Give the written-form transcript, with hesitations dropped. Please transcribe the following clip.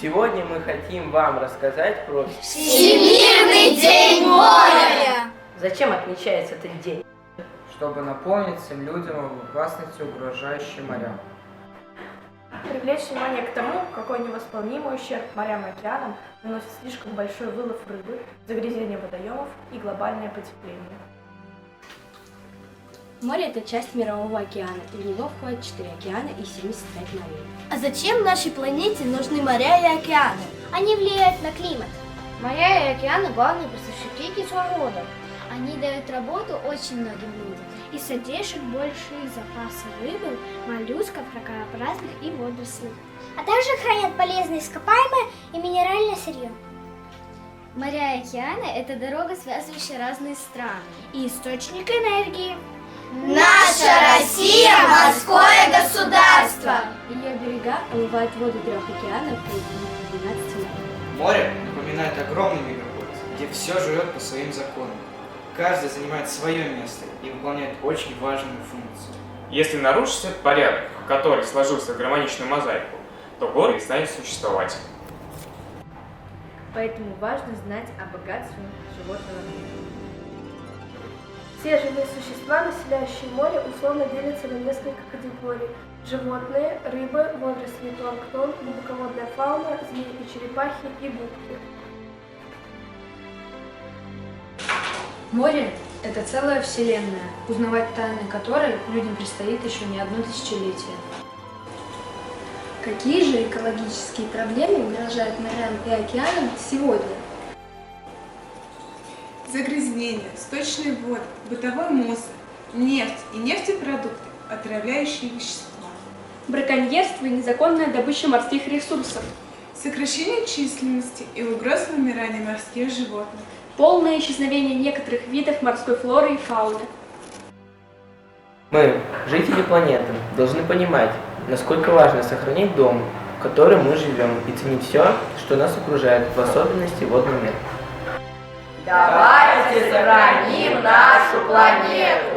Сегодня мы хотим вам рассказать про Всемирный день моря! Зачем отмечается этот день? Чтобы напомнить всем людям об опасности, угрожающей морям. Привлечь внимание к тому, какой невосполнимый ущерб морям и океанам наносит слишком большой вылов рыбы, загрязнение водоемов и глобальное потепление. Море – это часть Мирового океана, и в него входят 4 океана и 75 морей. А зачем нашей планете нужны моря и океаны? Они влияют на климат. Моря и океаны – главные поставщики кислорода. Они дают работу очень многим людям и содержат большие запасы рыбы, моллюсков, ракообразных и водорослей. А также хранят полезные ископаемые и минеральное сырье. Моря и океаны – это дорога, связывающая разные страны. И источник энергии. Наша Россия – морское государство! Ее берега омывают воду 3 океанов и 12 морей. Море напоминает огромный мегаполис, где все живет по своим законам. Каждый занимает свое место и выполняет очень важную функцию. Если нарушить этот порядок, который сложился в гармоничную мозаику, то город перестанет существовать. Поэтому важно знать о богатстве животного мира. Все живые существа, населяющие море, условно делятся на несколько категорий. Животные, рыбы, водоросли, планктон, глубоководная фауна, змеи и черепахи и губки. Море – это целая вселенная, узнавать тайны которой людям предстоит еще не одно тысячелетие. Какие же экологические проблемы угрожают морям и океанам сегодня? Загрязнение, сточные воды, бытовой мусор, нефть и нефтепродукты, отравляющие вещества. Браконьерство и незаконная добыча морских ресурсов. Сокращение численности и угроза вымирания морских животных. Полное исчезновение некоторых видов морской флоры и фауны. Мы, жители планеты, должны понимать, насколько важно сохранить дом, в котором мы живем, и ценить все, что нас окружает, в особенности водный мир. Давайте сохраним нашу планету!